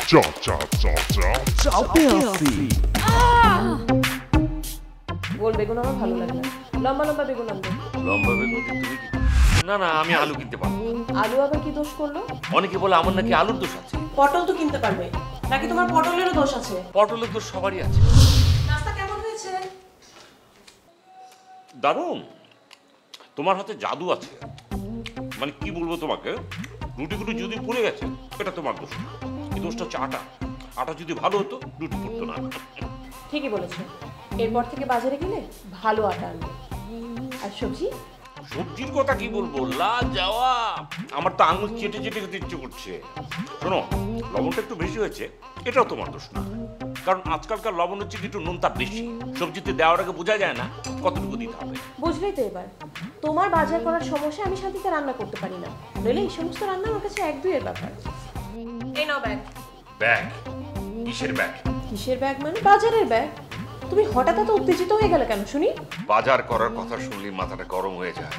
গোল বেগুন আমার ভালো লাগে না, লম্বা লম্বা বেগুন আনবে। লম্বা বেগুন কি তুমি কি? না না, আমি আলু কিনতে পারবো না। আলু আবার কি দোষ করলো? অনেকে বলে আমার নাকি আলুর দোষ আছে। পটল তো কিনতে পারবে নাকি তোমার পটলেরও দোষ আছে? পটলের দোষ সবারই আছে। নাস্তা কেমন হয়েছে? দারুণ, তোমার হাতে জাদু আছে। মানে কি বলবো তোমাকে, রুটিগুলো যদি পুড়ে গেছে এটা তোমার দোষ না, এই দোষটা হচ্ছে আটা। আটা যদি ভালো হতো রুটি পুড়তো না। ঠিকই বলেছো, এরপর থেকে বাজারে গেলে ভালো আটা আনবে। আর সবজি? সবজির কথা কি বলবো, লা যাওয়া। আমার তো আঙুল চেটে চেটে খেতে ইচ্ছে করছে। শোনো, লবণটা একটু বেশি হয়েছে, এটাও তোমার দোষ না। কারণ আজকালকার লবণ হচ্ছে একটু নুনটা বেশি, সবজিতে দেওয়ার আগে বোঝা যায় না কতটুকু দিতে হবে। বুঝলেই তো এবার তোমার বাজার করার সমস্যা, আমি শান্তিতে রান্না করতে পারি না। নইলে এই সমস্ত রান্না আমার কাছে এক দুইয়ের ব্যাপার। এই নাও ব্যাগ। ব্যাগ? কিসের ব্যাগ? কিসের ব্যাগ মানে বাজারের ব্যাগ। তুমি হঠাৎ এত উত্তেজিত হয়ে গেলে কেন শুনি? বাজার করার কথা শুনলে মাথাটা গরম হয়ে যায়।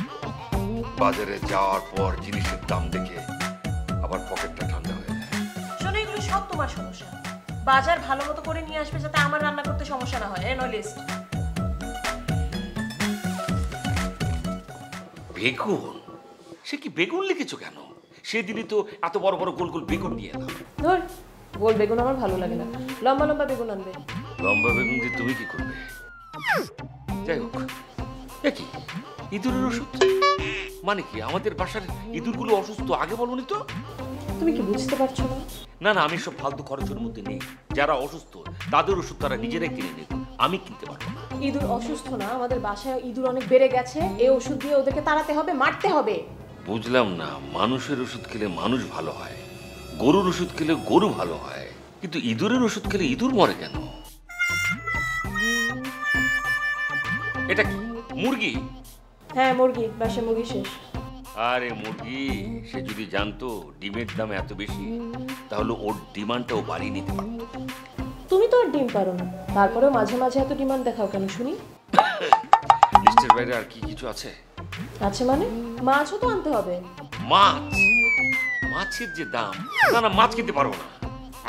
বাজারে যাওয়ার পর জিনিসের দাম দেখে আবার পকেটটা ঠান্ডা হয়ে যায়। শোনো, এগুলো সব তোমার সমস্যা। বাজার ভালো মতো করে নিয়ে আসবে যাতে আমার রান্না করতে সমস্যা না হয়। এই নাও লিস্ট। বেগুন? সে কি বেগুন লিখেছো কেন? সেদিনই তো এত বড় বড় গোল গোল বেগুন নিয়ে এলাম। ধর, গোল বেগুন আমার ভালো লাগে না, লম্বা লম্বা বেগুন আনবে। লম্বা বেগুন দিয়ে তুমি কি করবে? যাই হোক, কি ইঁদুরের ওষুধ? মানে কি আমাদের বাসার ইঁদুরগুলো অসুস্থ? আগে বলনি তো। তুমি কি বুঝতে পারছো না? না না, আমি সব ফালতু খরচের মধ্যে নেই। যারা অসুস্থ তাদের ওষুধ তারা নিজেরাই কিনে নেবে, আমি কিনতে পারবো না। ইঁদুর অসুস্থ না, আমাদের বাসায় ইঁদুর অনেক বেড়ে গেছে। এই ওষুধ দিয়ে ওদেরকে তাড়াতে হবে, মারতে হবে। বুঝলাম না, মানুষের ওষুধ খেলে মানুষ ভালো হয়, গরুর ওষুধ খেলে গরু ভালো হয়, কিন্তু ইঁদুরের ওষুধ খেলে ইঁদুর মরে কেন? এটা কি মুরগি? হ্যাঁ মুরগি, বাসায় মুরগি শেষ। আরে মুরগি, সে যদি জানতো ডিমের দাম এত বেশি তাহলে ওর ডিমান্ডটাও বাড়িয়ে নিতে পারতো। তুমি তো আর ডিম পারো না, তারপরেও মাঝে মাঝে এত ডিমান্ড দেখাও কেন শুনি? লিস্টের বাইরে আর কি কিছু আছে? আছে মানে? মাছও তো আনতে হবে। মাছ? মাছের যে দাম! না না, মাছ কিনতে পারবো না।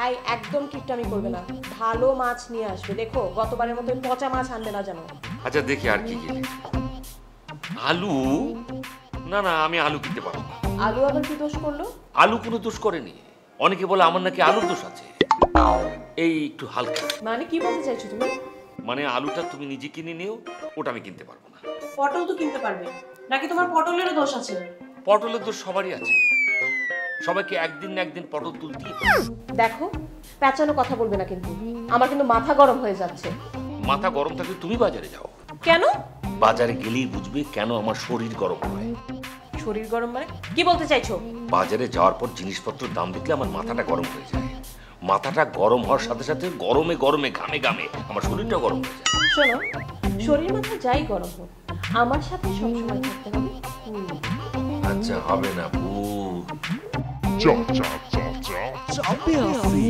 এই একদম কিপটামি করবে না, ভালো মাছ নিয়ে আসবে। দেখো গতবারের মতো পচা মাছ আনবে না জানো। আচ্ছা দেখি আর কি কি। আলু? না না, আমি আলু কিনতে পারবো না। আলু আবার কি দোষ করলো? আলু কোনো দোষ করেনি। অনেকে বলে আমার নাকি আলুর দোষ আছে, এই একটু হালকা। মানে কি বলতে চাইছো তুমি? মানে আলুটা তুমি নিজে কিনে নিও, ওটা আমি কিনতে পারবো না। পটল তো কিনতে পারবে নাকি তোমার পটলেরও দোষ আছে? পটলের দোষ সবারই আছে, সবাইকে একদিন না একদিন পটল তুলতেই হবে। দেখো, পেঁচানো কথা বলবে না কিন্তু, আমার কিন্তু মাথা গরম হয়ে যাচ্ছে। মাথা গরম থাকলে তুমি বাজারে যাও। কেন? বাজারে গেলেই বুঝবে কেন আমার শরীর গরম হয়। শরীর গরম মানে কি বলতে চাইছো? বাজারে যাওয়ার পর জিনিসপত্রের দাম দেখলে আমার মাথাটা গরম হয়ে যায়। মাথাটা গরম হওয়ার সাথে সাথে গরমে গরমে ঘামে ঘামে আমার শরীরটা গরম হয়ে যায়। শোনো, শরীর মাথা যাই গরম হোক, আমার সাথে সবসময় থাকতে হবে। আচ্ছা হবে না বু। Ciao, ciao, ciao, ciao, ciao, Bianchi.